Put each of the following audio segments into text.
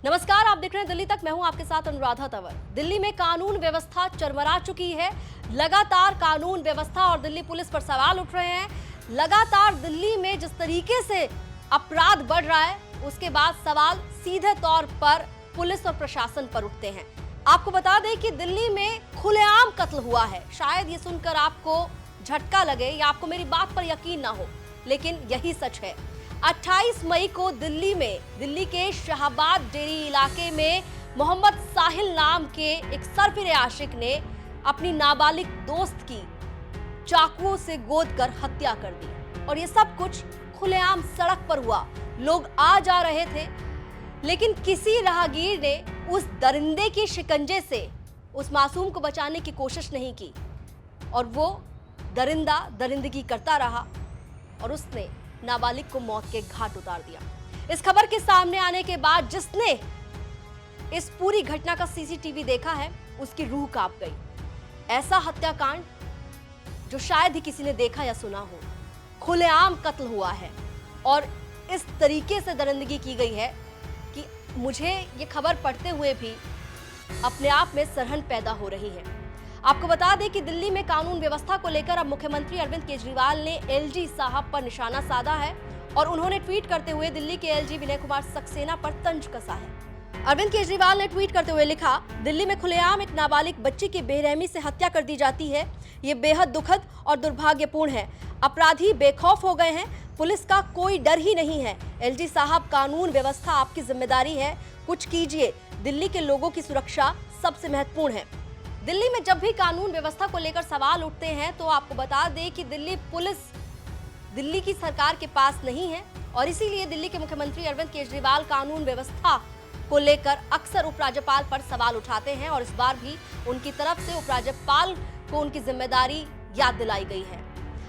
नमस्कार, आप देख रहे हैं दिल्ली तक। मैं हूं आपके साथ अनुराधा तंवर। दिल्ली में कानून व्यवस्था चरमरा चुकी है। लगातार कानून व्यवस्था और दिल्ली पुलिस पर सवाल उठ रहे हैं। लगातार दिल्ली में जिस तरीके से अपराध बढ़ रहा है, उसके बाद सवाल सीधे तौर पर पुलिस और प्रशासन पर उठते हैं। आपको बता दें कि दिल्ली में खुलेआम कत्ल हुआ है। शायद ये सुनकर आपको झटका लगे या आपको मेरी बात पर यकीन ना हो, लेकिन यही सच है। 28 मई को दिल्ली के शाहबाद डेरी इलाके में मोहम्मद साहिल नाम के एक सरफिरे आशिक ने अपनी नाबालिग दोस्त की चाकुओं से गोद कर हत्या कर दी। और ये सब कुछ खुलेआम सड़क पर हुआ। लोग आ जा रहे थे, लेकिन किसी राहगीर ने उस दरिंदे के शिकंजे से उस मासूम को बचाने की कोशिश नहीं की और वो दरिंदा दरिंदगी करता रहा और उसने नाबालिग को मौत के घाट उतार दिया। इस खबर के सामने आने के बाद जिसने इस पूरी घटना का सीसीटीवी देखा है, उसकी रूह कांप गई। ऐसा हत्याकांड जो शायद ही किसी ने देखा या सुना हो। खुलेआम कत्ल हुआ है और इस तरीके से दरिंदगी की गई है कि मुझे ये खबर पढ़ते हुए भी अपने आप में सरहन पैदा हो रही है। आपको बता दें कि दिल्ली में कानून व्यवस्था को लेकर अब मुख्यमंत्री अरविंद केजरीवाल ने एलजी साहब पर निशाना साधा है और उन्होंने ट्वीट करते हुए दिल्ली के एलजी विनय कुमार सक्सेना पर तंज कसा है। अरविंद केजरीवाल ने ट्वीट करते हुए लिखा, दिल्ली में खुलेआम एक नाबालिग बच्ची की बेरहमी से हत्या कर दी जाती है। ये बेहद दुखद और दुर्भाग्यपूर्ण है। अपराधी बेखौफ हो गए हैं। पुलिस का कोई डर ही नहीं है। एलजी साहब, कानून व्यवस्था आपकी जिम्मेदारी है, कुछ कीजिए। दिल्ली के लोगों की सुरक्षा सबसे महत्वपूर्ण है। दिल्ली में जब भी कानून व्यवस्था को लेकर सवाल उठते हैं तो आपको बता दें कि दिल्ली पुलिस दिल्ली की सरकार के पास नहीं है और इसीलिए दिल्ली के मुख्यमंत्री अरविंद केजरीवाल कानून व्यवस्था को लेकर अक्सर उपराज्यपाल पर सवाल उठाते हैं और इस बार भी उनकी तरफ से उपराज्यपाल को उनकी जिम्मेदारी याद दिलाई गई है।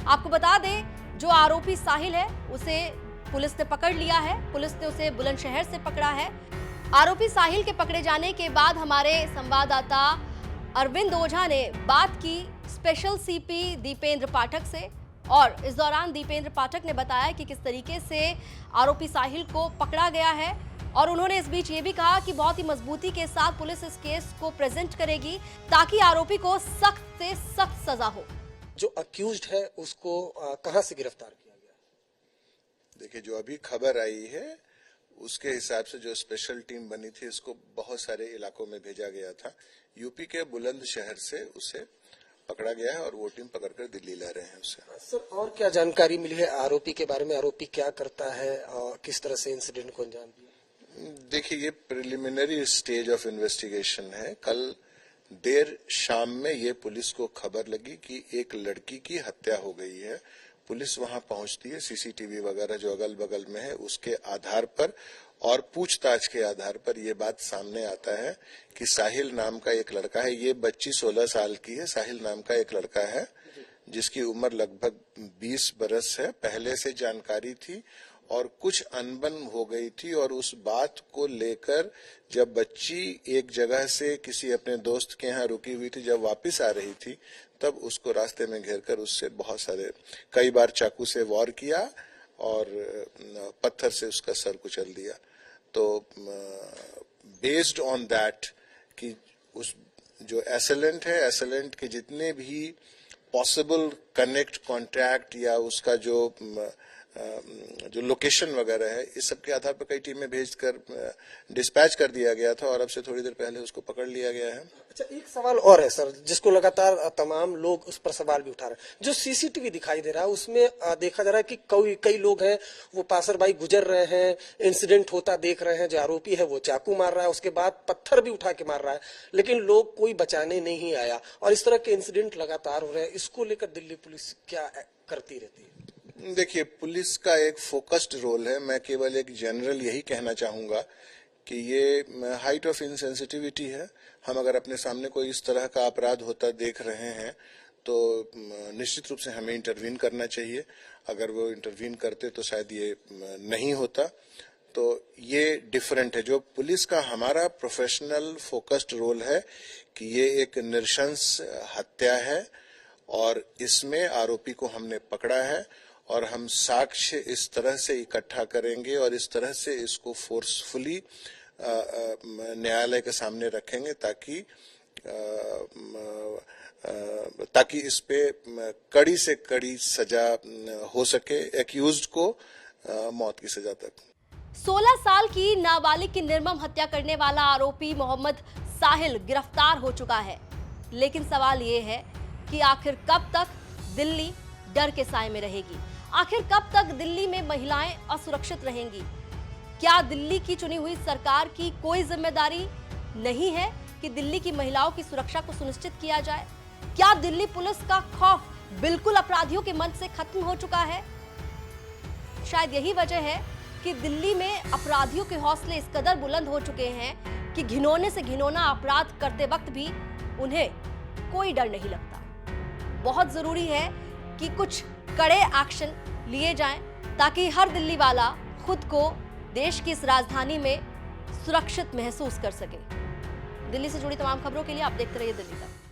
आपको बता दें, जो आरोपी साहिल है उसे पुलिस ने पकड़ लिया है। पुलिस ने उसे बुलंदशहर से पकड़ा है। आरोपी साहिल के पकड़े जाने के बाद हमारे संवाददाता अरविंद ओझा ने बात की स्पेशल सीपी दीपेंद्र पाठक से और इस दौरान दीपेंद्र पाठक ने बताया कि किस तरीके से आरोपी साहिल को पकड़ा गया है और उन्होंने इस बीच ये भी कहा कि बहुत ही मजबूती के साथ पुलिस इस केस को प्रेजेंट करेगी ताकि आरोपी को सख्त से सख्त सजा हो। जो अक्यूज्ड है उसको कहां से गिरफ्तार किया गया? देखिए, जो अभी खबर आई है उसके हिसाब से जो स्पेशल टीम बनी थी, इसको बहुत सारे इलाकों में भेजा गया था। यूपी के बुलंदशहर से उसे पकड़ा गया है और वो टीम पकड़कर दिल्ली ला रहे हैं उसे। सर, और क्या जानकारी मिली है आरोपी के बारे में? आरोपी क्या करता है और किस तरह से इंसिडेंट को अंजाम दिया? देखिए, ये प्रिलिमिनरी स्टेज ऑफ इन्वेस्टिगेशन है। कल देर शाम में ये पुलिस को खबर लगी कि एक लड़की की हत्या हो गई है। पुलिस वहां पहुंचती है, सीसीटीवी वगैरह जो अगल बगल में है उसके आधार पर और पूछताछ के आधार पर ये बात सामने आता है कि साहिल नाम का एक लड़का है। ये बच्ची 16 साल की है। साहिल नाम का एक लड़का है जिसकी उम्र लगभग 20 बरस है। पहले से जानकारी थी और कुछ अनबन हो गई थी और उस बात को लेकर जब बच्ची एक जगह से किसी अपने दोस्त के यहाँ रुकी हुई थी, जब वापस आ रही थी, तब उसको रास्ते में घेरकर उससे बहुत सारे कई बार चाकू से वार किया और पत्थर से उसका सर कुचल दिया। तो बेस्ड ऑन दैट कि उस जो एसेलेंट है, एसेलेंट के जितने भी पॉसिबल कनेक्ट, कॉन्टैक्ट या उसका जो लोकेशन वगैरह है, इस सब के आधार पर कई टीमें भेजकर डिस्पैच कर दिया गया था और अब से थोड़ी देर पहले उसको पकड़ लिया गया है। अच्छा, एक सवाल और है सर, जिसको लगातार तमाम लोग उस पर सवाल भी उठा रहे हैं। जो सीसीटीवी दिखाई दे रहा है उसमें देखा जा रहा है कि कई लोग हैं, वो पासरबाई गुजर रहे हैं, इंसिडेंट होता देख रहे हैं। जो आरोपी है वो चाकू मार रहा है, उसके बाद पत्थर भी उठा के मार रहा है, लेकिन लोग कोई बचाने नहीं आया और इस तरह के इंसिडेंट लगातार हो रहे हैं। इसको लेकर दिल्ली पुलिस क्या करती रहती है? देखिए, पुलिस का एक फोकस्ड रोल है। मैं केवल एक जनरल यही कहना चाहूंगा कि ये हाइट ऑफ इनसेंसिटिविटी है। हम अगर अपने सामने कोई इस तरह का अपराध होता देख रहे हैं तो निश्चित रूप से हमें इंटरवीन करना चाहिए। अगर वो इंटरवीन करते तो शायद ये नहीं होता। तो ये डिफरेंट है। जो पुलिस का हमारा प्रोफेशनल फोकस्ड रोल है कि ये एक नृशंस हत्या है और इसमें आरोपी को हमने पकड़ा है और हम साक्ष्य इस तरह से इकट्ठा करेंगे और इस तरह से इसको फोर्सफुली न्यायालय के सामने रखेंगे ताकि इस पे कड़ी से कड़ी सजा हो सके, एक्यूज्ड को मौत की सजा तक। 16 साल की नाबालिग की निर्मम हत्या करने वाला आरोपी मोहम्मद साहिल गिरफ्तार हो चुका है, लेकिन सवाल ये है कि आखिर कब तक दिल्ली डर के साए में रहेगी? आखिर कब तक दिल्ली में महिलाएं असुरक्षित रहेंगी? क्या दिल्ली की चुनी हुई सरकार की कोई जिम्मेदारी नहीं है कि दिल्ली की महिलाओं की सुरक्षा को सुनिश्चित किया जाए? क्या दिल्ली पुलिस का खौफ बिल्कुल अपराधियों के मन से खत्म हो चुका है? शायद यही वजह है कि दिल्ली में अपराधियों के हौसले इस कदर बुलंद हो चुके हैं कि घिनौने से घिनौना अपराध करते वक्त भी उन्हें कोई डर नहीं लगता। बहुत जरूरी है कि कुछ कड़े एक्शन लिए जाएं ताकि हर दिल्ली वाला खुद को देश की इस राजधानी में सुरक्षित महसूस कर सके। दिल्ली से जुड़ी तमाम खबरों के लिए आप देखते रहिए दिल्ली तक।